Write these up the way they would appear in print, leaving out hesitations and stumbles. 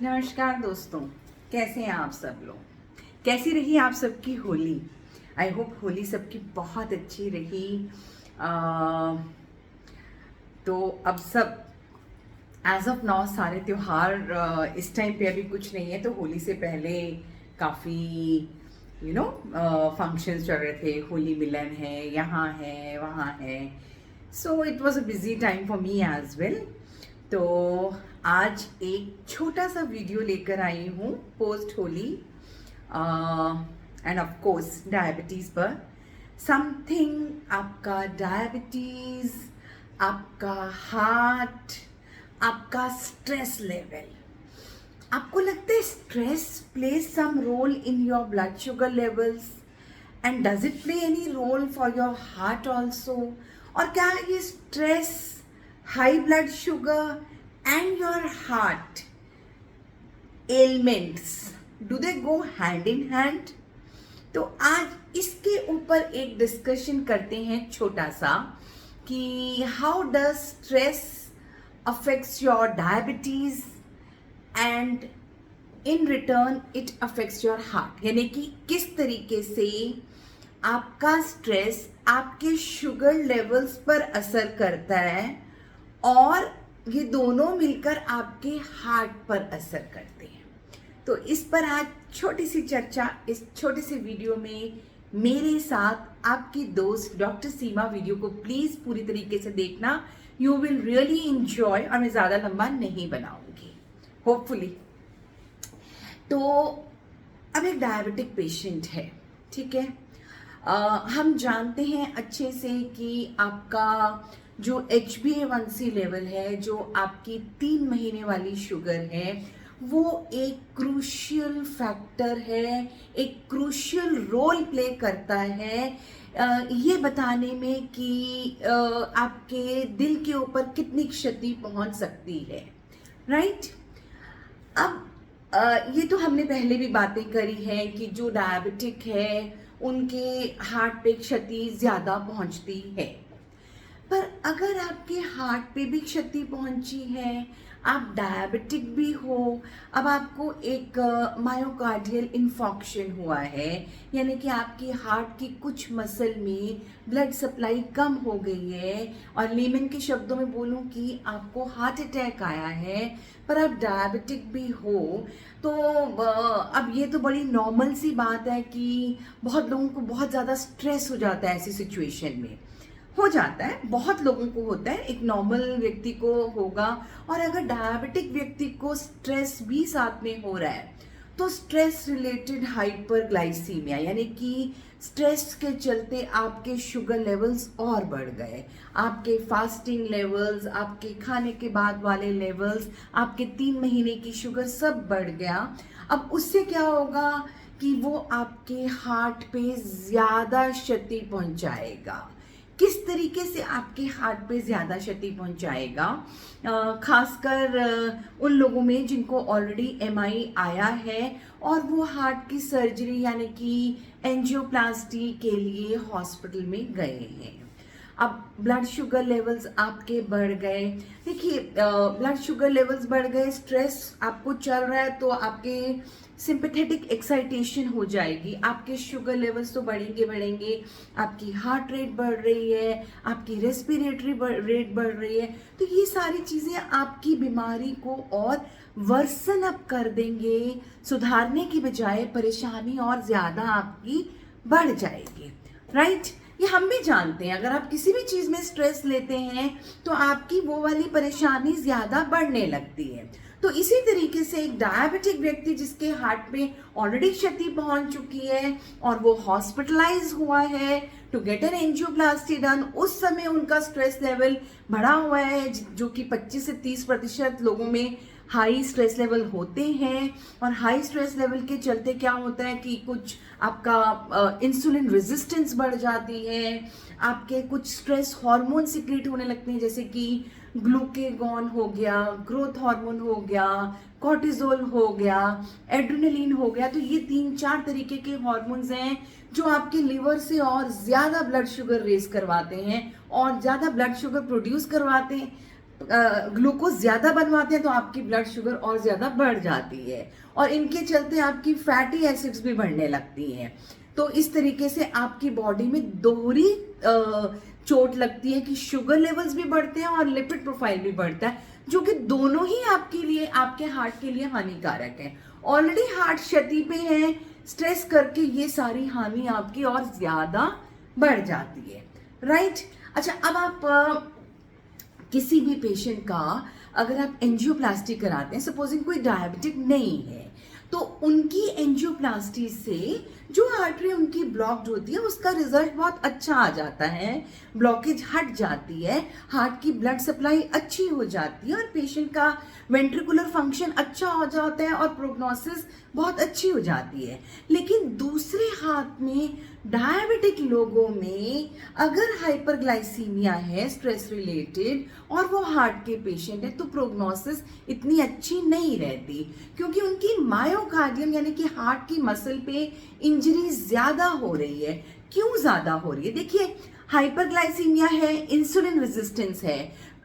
नमस्कार दोस्तों, कैसे हैं आप सब लोग। कैसी रही आप सबकी होली। आई होप होली सबकी बहुत अच्छी रही। तो अब सब एज ऑफ नाउ सारे त्योहार इस टाइम पे अभी कुछ नहीं है, तो होली से पहले काफ़ी फंक्शंस चल रहे थे। होली मिलन है, यहाँ है, वहाँ है। So it was a busy time for me as well. तो आज एक छोटा सा वीडियो लेकर आई हूँ post Holi and of course diabetes पर। समथिंग आपका डायबिटीज़, आपका हार्ट, आपका स्ट्रेस लेवल। आपको लगता है stress plays some role in your blood sugar levels, and does it play any role for your heart also? और क्या ये stress, high blood sugar and your heart elements, do they go hand in hand? तो आज इसके ऊपर एक discussion करते हैं छोटा सा कि how does stress affects your diabetes and in return it affects your heart. यानी कि किस तरीके से आपका स्ट्रेस आपके शुगर लेवल्स पर असर करता है और ये दोनों मिलकर आपके हार्ट पर असर करते हैं। तो इस पर आज छोटी सी चर्चा इस छोटे से वीडियो में मेरे साथ आपकी दोस्त डॉक्टर सीमा। वीडियो को प्लीज पूरी तरीके से देखना, यू विल रियली इंजॉय। और मैं ज़्यादा लंबा नहीं बनाऊंगी होपफुली। तो अब एक डायबिटिक पेशेंट है, ठीक है। हम जानते हैं अच्छे से कि आपका जो HbA1c लेवल है, जो आपकी 3 महीने वाली शुगर है, वो एक क्रूशियल फैक्टर है, एक क्रूशियल रोल प्ले करता है ये बताने में कि आपके दिल के ऊपर कितनी क्षति पहुंच सकती है, राइट। अब ये तो हमने पहले भी बातें करी हैं कि जो डायबिटिक है उनके हार्ट पे क्षति ज़्यादा पहुंचती है। पर अगर आपके हार्ट पे भी क्षति पहुंची है, आप डायबिटिक भी हो, अब आपको एक मायोकार्डियल इन्फॉक्शन हुआ है, यानी कि आपकी हार्ट की कुछ मसल में ब्लड सप्लाई कम हो गई है, और लेमन के शब्दों में बोलूं कि आपको हार्ट अटैक आया है, पर आप डायबिटिक भी हो, तो अब ये तो बड़ी नॉर्मल सी बात है कि बहुत लोगों को बहुत ज़्यादा स्ट्रेस हो जाता है ऐसी सिचुएशन में। हो जाता है, बहुत लोगों को होता है, एक नॉर्मल व्यक्ति को होगा। और अगर डायबिटिक व्यक्ति को स्ट्रेस भी साथ में हो रहा है, तो स्ट्रेस रिलेटेड हाइपरग्लाइसीमिया, यानी कि स्ट्रेस के चलते आपके शुगर लेवल्स और बढ़ गए, आपके फास्टिंग लेवल्स, आपके खाने के बाद वाले लेवल्स, आपके 3 महीने की शुगर सब बढ़ गया। अब उससे क्या होगा कि वो आपके हार्ट पे ज़्यादा क्षति पहुंचाएगा। किस तरीके से आपके हार्ट पे ज़्यादा क्षति पहुंचाएगा? खासकर उन लोगों में जिनको ऑलरेडी MI आया है और वो हार्ट की सर्जरी यानी कि एंजियोप्लास्टी के लिए हॉस्पिटल में गए हैं। अब ब्लड शुगर लेवल्स आपके बढ़ गए। देखिए, ब्लड शुगर लेवल्स बढ़ गए, स्ट्रेस आपको चल रहा है, तो आपके सिंपैथेटिक एक्साइटेशन हो जाएगी, आपके शुगर लेवल्स तो बढ़ेंगे बढ़ेंगे, आपकी हार्ट रेट बढ़ रही है, आपकी रेस्पिरेटरी रेट बढ़ रही है। तो ये सारी चीज़ें आपकी बीमारी को और वर्सन अप कर देंगे, सुधारने की बजाय परेशानी और ज़्यादा आपकी बढ़ जाएगी, राइट। ये हम भी जानते हैं, अगर आप किसी भी चीज़ में स्ट्रेस लेते हैं तो आपकी वो वाली परेशानी ज़्यादा बढ़ने लगती है। तो इसी तरीके से एक डायबिटिक व्यक्ति जिसके हार्ट में ऑलरेडी क्षति पहुंच चुकी है और वो हॉस्पिटलाइज हुआ है to get an angioplasty done, उस समय उनका स्ट्रेस लेवल बढ़ा हुआ है, जो कि 25 से 30% लोगों में हाई स्ट्रेस लेवल होते हैं। और हाई स्ट्रेस लेवल के चलते क्या होता है कि कुछ आपका इंसुलिन रेजिस्टेंस बढ़ जाती है, आपके कुछ स्ट्रेस हार्मोन सिक्रीट होने लगते हैं, जैसे कि ग्लूकेगॉन हो गया, ग्रोथ हार्मोन हो गया, कॉर्टिजोल हो गया, एड्रेनलिन हो गया। तो ये 3-4 तरीके के हार्मोन्स हैं जो आपके लिवर से और ज़्यादा ब्लड शुगर रेज करवाते हैं और ज़्यादा ब्लड शुगर प्रोड्यूस करवाते हैं। ग्लूकोज ज्यादा बनवाते हैं तो आपकी ब्लड शुगर और ज्यादा बढ़ जाती है, और इनके चलते आपकी फैटी एसिड्स भी बढ़ने लगती हैं। तो इस तरीके से आपकी बॉडी में दोहरी चोट लगती है कि शुगर लेवल्स भी बढ़ते हैं और लिपिड प्रोफाइल भी बढ़ता है, जो कि दोनों ही आपके लिए, आपके हार्ट के लिए हानिकारक है। ऑलरेडी हार्ट क्षति पे है, स्ट्रेस करके ये सारी हानि आपकी और ज्यादा बढ़ जाती है, राइट। अच्छा, अब आप किसी भी पेशेंट का अगर आप एंजियोप्लास्टी कराते हैं, सपोजिंग कोई डायबिटिक नहीं है, तो उनकी एंजियोप्लास्टी से जो आर्टरी उनकी ब्लॉक्ड होती है उसका रिजल्ट बहुत अच्छा आ जाता है, ब्लॉकेज हट जाती है, हार्ट की ब्लड सप्लाई अच्छी हो जाती है और पेशेंट का वेंट्रिकुलर फंक्शन अच्छा हो जाता है और प्रोग्नोसिस बहुत अच्छी हो जाती है। लेकिन दूसरे हाथ में डायबिटिक लोगों में अगर हाइपरग्लाइसीमिया है स्ट्रेस रिलेटेड और वो हार्ट के पेशेंट है, तो प्रोग्नोसिस इतनी अच्छी नहीं रहती, क्योंकि उनकी मायोकार्डियम यानी कि हार्ट की मसल पे इंजरी ज्यादा हो रही है। क्यों ज्यादा हो रही है? देखिए, हाइपरग्लाइसीमिया है, इंसुलिन रेजिस्टेंस है।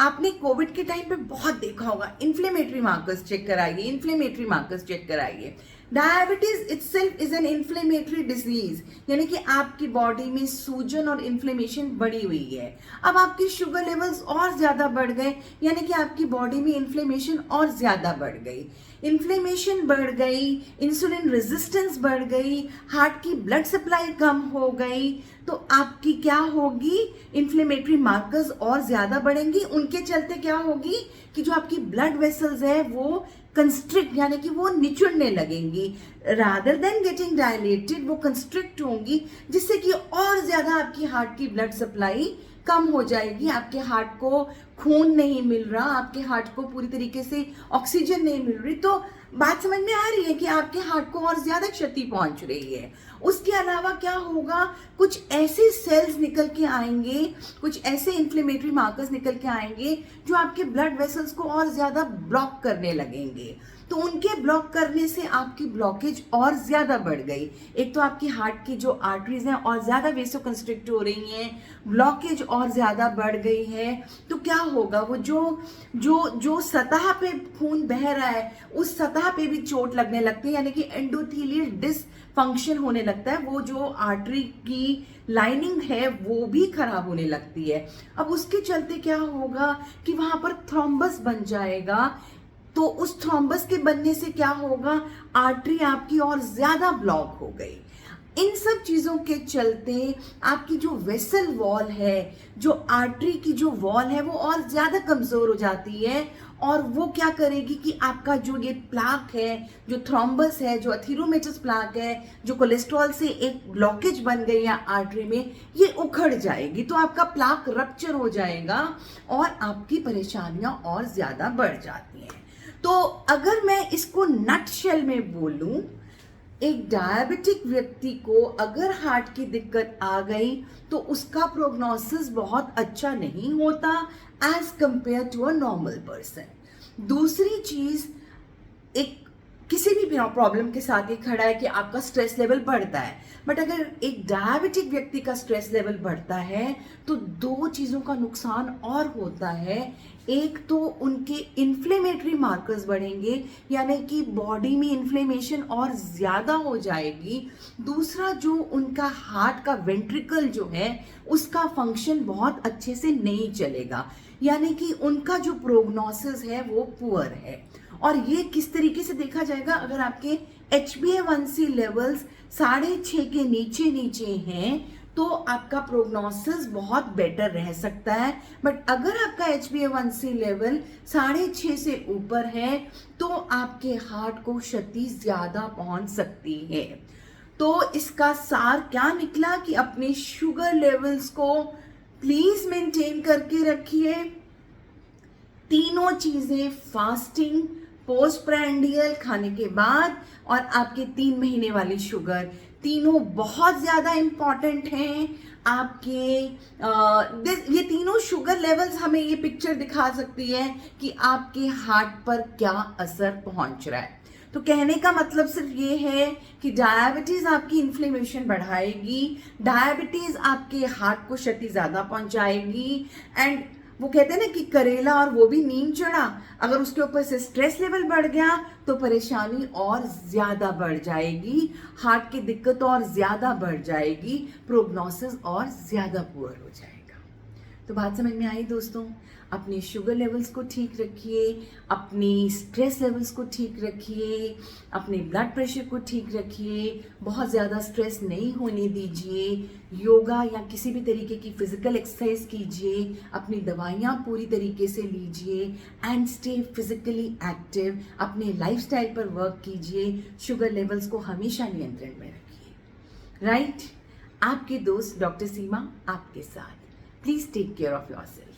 आपने कोविड के टाइम पे बहुत देखा होगा, इन्फ्लेमेटरी मार्कर्स चेक कराइए, इन्फ्लेमेटरी मार्कर्स चेक कराइए। Diabetes itself is an inflammatory disease, यानी कि आपकी बॉडी में सूजन और इन्फ्लेमेशन बढ़ी हुई है। अब आपकी शुगर लेवल्स और ज्यादा बढ़ गए, यानी कि आपकी बॉडी में इन्फ्लेमेशन और ज्यादा बढ़ गई। इन्फ्लेमेशन बढ़ गई, इंसुलिन रेजिस्टेंस बढ़ गई, हार्ट की ब्लड सप्लाई कम हो गई, तो आपकी क्या होगी? इन्फ्लेमेटरी मार्कर्स और ज्यादा बढ़ेंगी। उनके चलते क्या होगी कि जो आपकी ब्लड वेसल्स है वो कंस्ट्रिक्ट यानी कि वो निचुड़ने लगेंगी, रादर देन गेटिंग डायलेटेड वो कंस्ट्रिक्ट होंगी, जिससे कि और ज्यादा आपकी हार्ट की ब्लड सप्लाई कम हो जाएगी। आपके हार्ट को खून नहीं मिल रहा, आपके हार्ट को पूरी तरीके से ऑक्सीजन नहीं मिल रही। तो बात समझ में आ रही है कि आपके हार्ट को और ज्यादा क्षति पहुंच रही है। उसके अलावा क्या होगा, कुछ ऐसे सेल्स निकल के आएंगे, कुछ ऐसे इन्फ्लेमेटरी मार्कर्स निकल के आएंगे जो आपके ब्लड वेसल्स को और ज्यादा ब्लॉक करने लगेंगे। तो उनके ब्लॉक करने से आपकी ब्लॉकेज और ज्यादा बढ़ गई। एक तो आपकी हार्ट की जो आर्टरीज हैं और ज्यादा वेसो कंस्ट्रिक्ट हो रही हैं, ब्लॉकेज और ज्यादा बढ़ गई है। तो क्या होगा, वो जो जो जो सतह पे खून बह रहा है उस सतह पे भी चोट लगने लगती है, यानी कि एंडोथेलियल डिसफंक्शन होने लगता है। वो जो आर्टरी की लाइनिंग है वो भी खराब होने लगती है। अब उसके चलते क्या होगा कि वहां पर थ्रोम्बस बन जाएगा। तो उस थ्रोम्बस के बनने से क्या होगा, आर्टरी आपकी और ज्यादा ब्लॉक हो गई। इन सब चीजों के चलते आपकी जो वेसल वॉल है, जो आर्टरी की जो वॉल है वो और ज्यादा कमजोर हो जाती है, और वो क्या करेगी कि आपका जो ये प्लाक है, जो थ्रोम्बस है, जो अथीरोमेटस प्लाक है, जो कोलेस्ट्रॉल से एक ब्लॉकेज बन गई है आर्टरी में, ये उखड़ जाएगी। तो आपका प्लाक रप्चर हो जाएगा और आपकी परेशानियां और ज्यादा बढ़ जाती हैं। तो अगर मैं इसको नटशेल में बोलूं, एक डायबिटिक व्यक्ति को अगर हार्ट की दिक्कत आ गई तो उसका प्रोग्नोसिस बहुत अच्छा नहीं होता as compare to a normal person. दूसरी चीज, एक किसी भी प्रॉब्लम के साथ ये खड़ा है कि आपका स्ट्रेस लेवल बढ़ता है, बट अगर एक डायबिटिक व्यक्ति का स्ट्रेस लेवल बढ़ता है तो दो चीजों का नुकसान और होता है। एक तो उनके इन्फ्लेमेटरी मार्कर्स बढ़ेंगे, यानी कि बॉडी में इन्फ्लेमेशन और ज्यादा हो जाएगी। दूसरा, जो उनका हार्ट का वेंट्रिकल जो है उसका फंक्शन बहुत अच्छे से नहीं चलेगा, यानी कि उनका जो प्रोग्नोसिस है वो पुअर है। और ये किस तरीके से देखा जाएगा, अगर आपके HbA1c लेवल्स 6.5 के नीचे नीचे हैं तो आपका प्रोग्नोसिस बहुत बेटर रह सकता है। बट अगर आपका HbA1c लेवल 6.5 से ऊपर है तो आपके हार्ट को क्षति ज्यादा पहुंच सकती है। तो इसका सार क्या निकला कि अपने शुगर लेवल्स को प्लीज मेंटेन करके रखिए। तीनों चीजें, फास्टिंग, पोस्ट प्रायंडियल खाने के बाद और आपके 3 महीने वाली शुगर, तीनों बहुत ज्यादा इंपॉर्टेंट हैं आपके। ये तीनों शुगर लेवल्स हमें ये पिक्चर दिखा सकती है कि आपके हार्ट पर क्या असर पहुंच रहा है। तो कहने का मतलब सिर्फ ये है कि डायबिटीज आपकी इन्फ्लेमेशन बढ़ाएगी, डायबिटीज आपके हार्ट को क्षति ज्यादा पहुंचाएगी, एंड वो कहते हैं ना कि करेला और वो भी नीम चढ़ा, अगर उसके ऊपर से स्ट्रेस लेवल बढ़ गया तो परेशानी और ज्यादा बढ़ जाएगी, हार्ट की दिक्कत और ज्यादा बढ़ जाएगी, प्रोग्नोसिस और ज्यादा पुअर हो जाएगा। तो बात समझ में आई दोस्तों? अपने शुगर लेवल्स को ठीक रखिए, अपनी स्ट्रेस लेवल्स को ठीक रखिए, अपने ब्लड प्रेशर को ठीक रखिए, बहुत ज़्यादा स्ट्रेस नहीं होने दीजिए, योगा या किसी भी तरीके की फिजिकल एक्सरसाइज कीजिए, अपनी दवाइयाँ पूरी तरीके से लीजिए एंड स्टे फिजिकली एक्टिव, अपने लाइफस्टाइल पर वर्क कीजिए, शुगर लेवल्स को हमेशा नियंत्रण में रखिए। राइट? आपके दोस्त डॉक्टर सीमा आपके साथ। Please take care of yourself.